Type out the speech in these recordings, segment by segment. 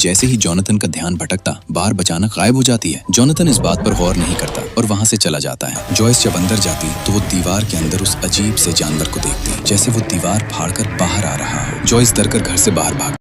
जैसे ही जॉनथन का ध्यान भटकता बार्ब अचानक गायब हो जाती है। जॉनथन इस बात पर गौर नहीं करता और वहाँ से चला जाता है। जॉयस जब अंदर जाती तो वो दीवार के अंदर उस अजीब से जानवर को देखती, जैसे वो दीवार फाड़कर बाहर आ रहा हो। जॉयस डरकर घर से बाहर भाग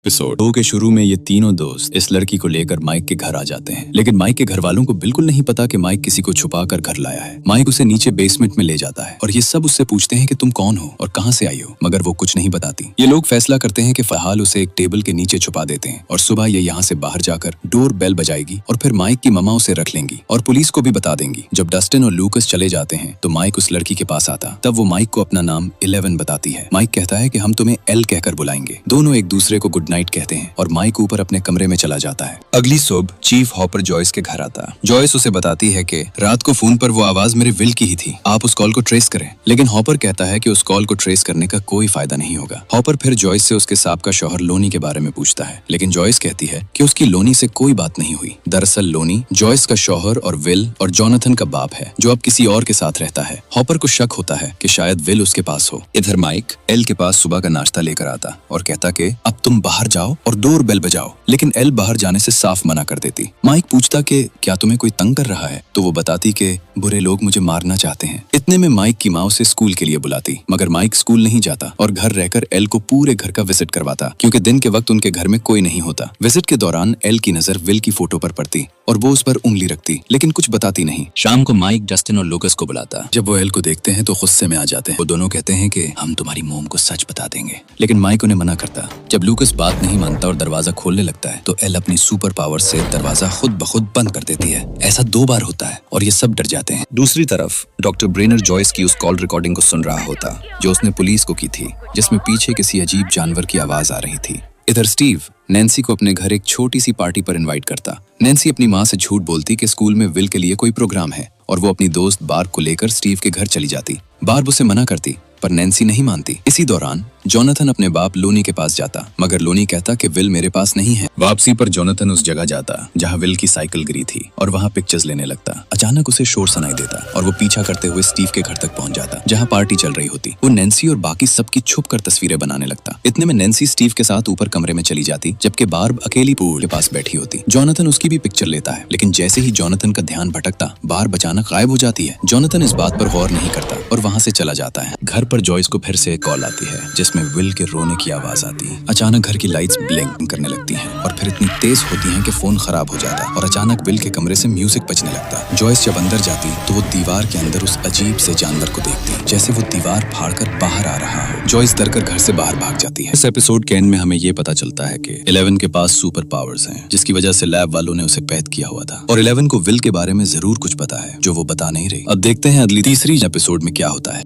एपिसोड 2 के शुरू में ये तीनों दोस्त इस लड़की को लेकर माइक के घर आ जाते हैं, लेकिन माइक के घर वालों को बिल्कुल नहीं पता कि माइक किसी को छुपा कर घर लाया है। माइक उसे नीचे बेसमेंट में ले जाता है और ये सब उससे पूछते हैं कि तुम कौन हो और कहाँ से आई हो, मगर वो कुछ नहीं बताती। ये लोग फैसला करते हैं कि फिलहाल उसे एक टेबल के नीचे छुपा देते हैं और सुबह ये यहाँ से बाहर जाकर डोर बेल बजाएगी और फिर माइक की ममा उसे रख लेंगी और पुलिस को भी बता देंगी। जब डस्टिन और लूकस चले जाते हैं तो माइक उस लड़की के पास आता, तब वो माइक को अपना नाम 11 बताती है। माइक कहता है कि हम तुम्हें एल कहकर बुलाएंगे। दोनों एक दूसरे को गुड नाइट कहते हैं और माइक ऊपर अपने कमरे में चला जाता है। अगली सुबह चीफ हॉपर जॉयस के घर आता। जॉयस उसे बताती है कि रात को फोन पर वो आवाज मेरे विल की ही थी, आप उस कॉल को ट्रेस करें। लेकिन हॉपर कहता है कि उस कॉल को ट्रेस करने का कोई फायदा नहीं होगा। हॉपर फिर जॉयस से उसके साबका शौहर लोनी के बारे में पूछता है, लेकिन जॉयस कहती है कि उसकी लोनी से कोई बात नहीं हुई। दरअसल लोनी जॉयस का शौहर और विल और जॉनथन का बाप है, जो अब किसी और के साथ रहता है। हॉपर को शक होता है कि शायद विल उसके पास हो। इधर माइक एल के पास सुबह का नाश्ता लेकर आता और कहता कि अब तुम बाहर जाओ और डोर बेल बजाओ, लेकिन एल बाहर जाने से साफ मना कर देती। माइक पूछता कि क्या तुम्हें कोई तंग कर रहा है, तो वो बताती कि बुरे लोग मुझे मारना चाहते हैं। इतने में माइक की माँ उसे स्कूल के लिए बुलाती, मगर माइक स्कूल नहीं जाता और घर रहकर एल को पूरे घर का विजिट करवाता, क्योंकि दिन के वक्त उनके घर में कोई नहीं होता। विजिट के दौरान एल की नजर विल की फोटो पर पड़ती और वो उस पर उंगली रखती, लेकिन कुछ बताती नहीं। शाम को माइक डस्टिन और लूकस को बुलाता। जब वो एल को देखते हैं तो गुस्से में आ जाते हैं। वो दोनों कहते हैं कि हम तुम्हारी मोम को सच बता देंगे, लेकिन माइक उन्हें मना करता। जब लूकस बात नहीं मानता और दरवाजा खोलने लगता है तो एल अपनी सुपर पावर से दरवाजा खुद ब खुद बंद कर देती है। ऐसा 2 बार होता है और ये सब डर जाते हैं। दूसरी तरफ डॉक्टर ब्रेनर जॉयस की उस कॉल रिकॉर्डिंग को सुन रहा होता, जो उसने पुलिस को की थी, जिसमें पीछे किसी अजीब जानवर की आवाज आ रही थी। इधर स्टीव नैन्सी को अपने घर एक छोटी सी पार्टी पर इनवाइट करता। नैन्सी अपनी माँ से झूठ बोलती कि स्कूल में विल के लिए कोई प्रोग्राम है और वो अपनी दोस्त बार्ब को लेकर स्टीव के घर चली जाती। बार्ब उसे मना करती, पर नैन्सी नहीं मानती। इसी दौरान जॉनथन अपने बाप लोनी के पास जाता, मगर लोनी कहता कि विल मेरे पास नहीं है। वापसी पर जॉनथन उस जगह जाता जहां विल की साइकिल गिरी थी और वहां पिक्चर्स लेने लगता। अचानक उसे शोर सुनाई देता और वो पीछा करते हुए स्टीव के घर तक पहुंच जाता, जहां पार्टी चल रही होती। वो नैन्सी और बाकी सबकी छुप कर तस्वीरें बनाने लगता। इतने में नैन्सी स्टीव के साथ ऊपर कमरे में चली जाती, जबकि बार्ब अकेली पूल के पास बैठी होती। जॉनथन उसकी भी पिक्चर लेता है, लेकिन जैसे ही जॉनथन का ध्यान भटकता बार्ब अचानक गायब हो जाती है। जॉनथन इस बात पर गौर नहीं करता और वहाँ से चला जाता है। घर पर जॉयस को फिर से एक कॉल आती है, जिसमें विल के रोने की आवाज आती। अचानक घर की लाइट्स ब्लिंक करने लगती हैं और फिर इतनी तेज होती हैं कि फोन खराब हो जाता और अचानक विल के कमरे से म्यूजिक बजने लगता। जॉयस जब अंदर जाती तो वो दीवार के अंदर उस अजीब से जानवर को देखती, जैसे वो दीवार फाड़कर बाहर आ रहा हो। जॉयस डरकर घर से बाहर भाग जाती है। इस एपिसोड के एंड में हमें ये पता चलता है कि 11 के पास सुपर पावर्स हैं, जिसकी वजह से लैब वालों ने उसे कैद किया हुआ था और 11 को विल के बारे में जरूर कुछ पता है जो वो बता नहीं रही। अब देखते हैं अगली तीसरी एपिसोड में क्या होता है।